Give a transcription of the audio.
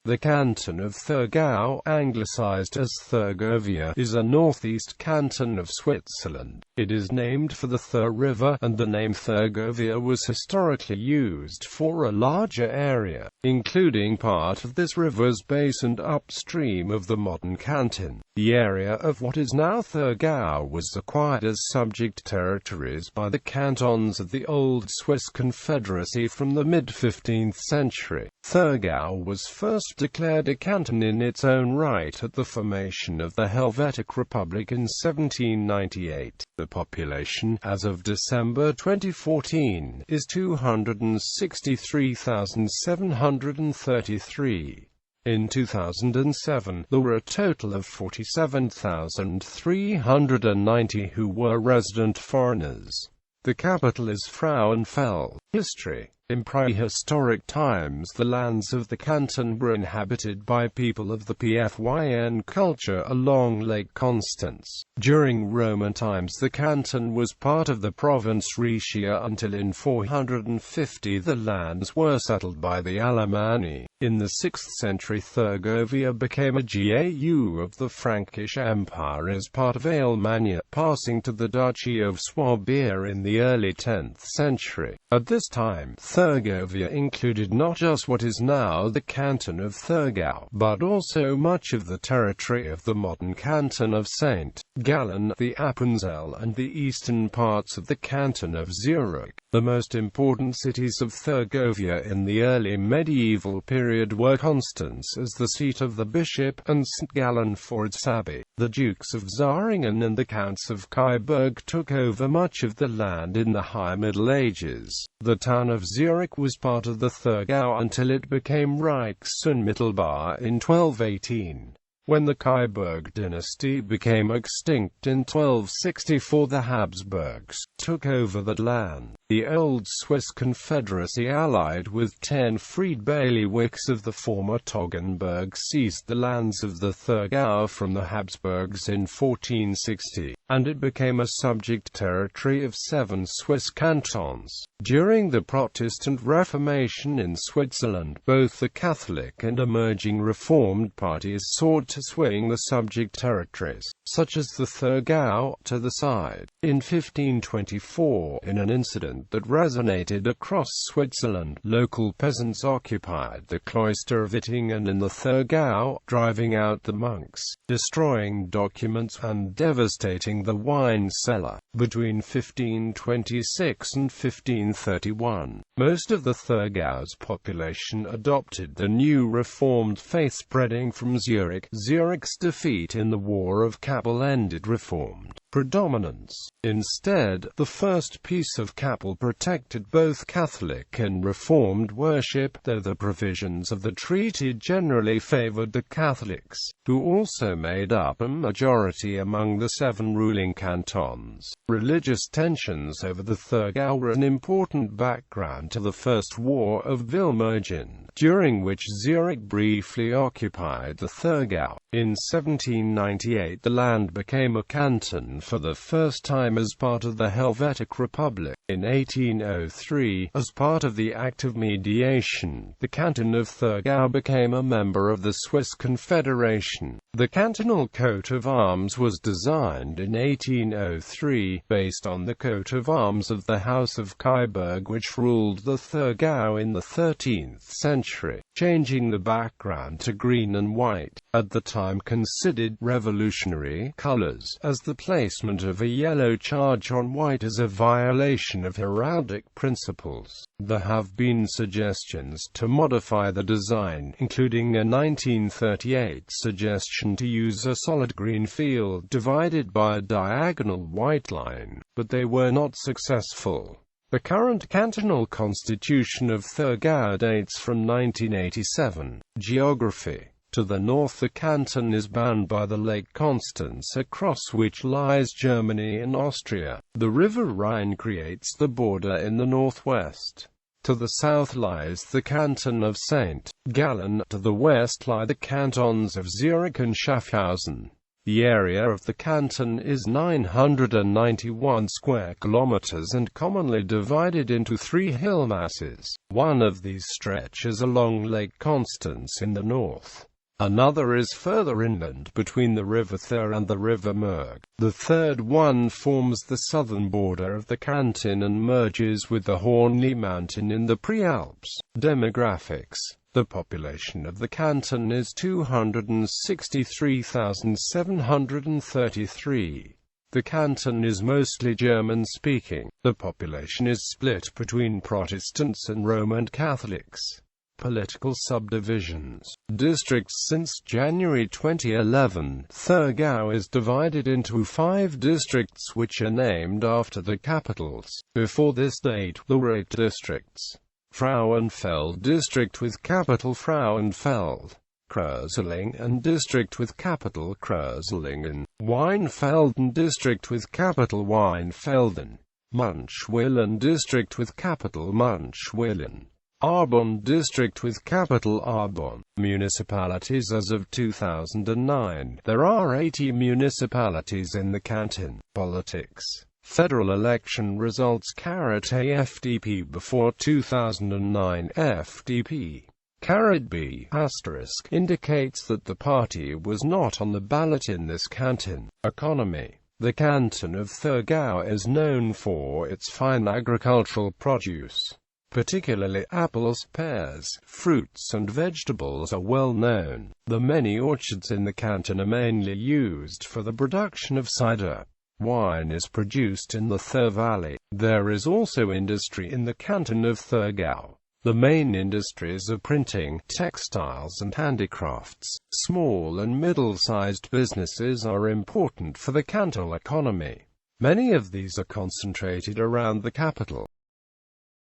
The canton of Thurgau, anglicized as Thurgovia, is a northeast canton of Switzerland. It is named for the Thur River, and the name Thurgovia was historically used for a larger area, including part of this river's basin upstream of the modern canton. The area of what is now Thurgau was acquired as subject territories by the cantons of the Old Swiss Confederacy from the mid-15th century. Thurgau was first declared a canton in its own right at the formation of the Helvetic Republic in 1798. The population, as of December 2014, is 263,733. In 2007, there were a total of 47,390 who were resident foreigners. The capital is Frauenfeld. History. In prehistoric times, the lands of the canton were inhabited by people of the Pfyn culture along Lake Constance. During Roman times, the canton was part of the province Rhaetia until in 450 the lands were settled by the Alemanni. In the 6th century, Thurgovia became a GAU of the Frankish Empire as part of Alemannia, passing to the Duchy of Swabia in the early 10th century. At this time, Thurgovia included not just what is now the canton of Thurgau, but also much of the territory of the modern canton of St. Gallen, the Appenzell, and the eastern parts of the canton of Zurich. The most important cities of Thurgovia in the early medieval period were Constance as the seat of the bishop, and St. Gallen for its abbey. The Dukes of Zähringen and the Counts of Kyburg took over much of the land in the High Middle Ages. The town of Zurich was part of the Thurgau until it became Reichsmittelbar in 1218. When the Kyburg dynasty became extinct in 1264, the Habsburgs took over that land. The Old Swiss Confederacy, allied with 10 freed bailiwicks of the former Toggenburg, seized the lands of the Thurgau from the Habsburgs in 1460, and it became a subject territory of 7 Swiss cantons. During the Protestant Reformation in Switzerland, both the Catholic and emerging Reformed parties sought to swing the subject territories, such as the Thurgau, to the side. In 1524, in an incident that resonated across Switzerland, local peasants occupied the cloister of Ittingen in the Thurgau, driving out the monks, destroying documents, and devastating the wine cellar. Between 1526 and 1531, most of the Thurgau's population adopted the new Reformed faith, spreading from Zurich. Zurich's defeat in the War of Kappel ended Reformed predominance. Instead, the First Peace of Kappel protected both Catholic and Reformed worship, though the provisions of the treaty generally favored the Catholics, who also made up a majority among the 7 ruling cantons. Religious tensions over the Thurgau were an important background to the First War of Vilmergen, during which Zurich briefly occupied the Thurgau. In 1798, the land became a canton for the first time as part of the Helvetic Republic. In 1803, as part of the Act of Mediation, the canton of Thurgau became a member of the Swiss Confederation. The cantonal coat of arms was designed in 1803, based on the coat of arms of the House of Kyburg, which ruled the Thurgau in the 13th century, changing the background to green and white, at the time considered revolutionary colors, as the placement of a yellow charge on white is a violation of heraldic principles. There have been suggestions to modify the design, including a 1938 suggestion to use a solid green field divided by a diagonal white line, but they were not successful. The current cantonal constitution of Thurgau dates from 1987. Geography. To the north, the canton is bound by the Lake Constance, across which lies Germany and Austria. The River Rhine creates the border in the northwest. To the south lies the canton of St. Gallen. To the west lie the cantons of Zurich and Schaffhausen. The area of the canton is 991 square kilometers and commonly divided into 3 hill masses. One of these stretches along Lake Constance in the north. Another is further inland between the River Thur and the River Murg. The third one forms the southern border of the canton and merges with the Hornli Mountain in the Prealps. Demographics. The population of the canton is 263,733. The canton is mostly German-speaking. The population is split between Protestants and Roman Catholics. Political subdivisions. Districts. Since January 2011, Thurgau is divided into 5 districts which are named after the capitals. Before this date, there were 8 districts. Frauenfeld district with capital Frauenfeld, Kröselingen district with capital Kröselingen, Weinfelden district with capital Weinfelden, Münchwilen district with capital Münchwilen, Arbon district with capital Arbon. Municipalities. As of 2009, there are 80 municipalities in the canton. Politics. Federal election results. AFDP before 2009. FDP. B** indicates that the party was not on the ballot in this canton. Economy. The canton of Thurgau is known for its fine agricultural produce. Particularly apples, pears, fruits and vegetables are well known. The many orchards in the canton are mainly used for the production of cider. Wine is produced in the Thur Valley. There is also industry in the canton of Thurgau. The main industries are printing, textiles and handicrafts. Small and middle-sized businesses are important for the cantonal economy. Many of these are concentrated around the capital.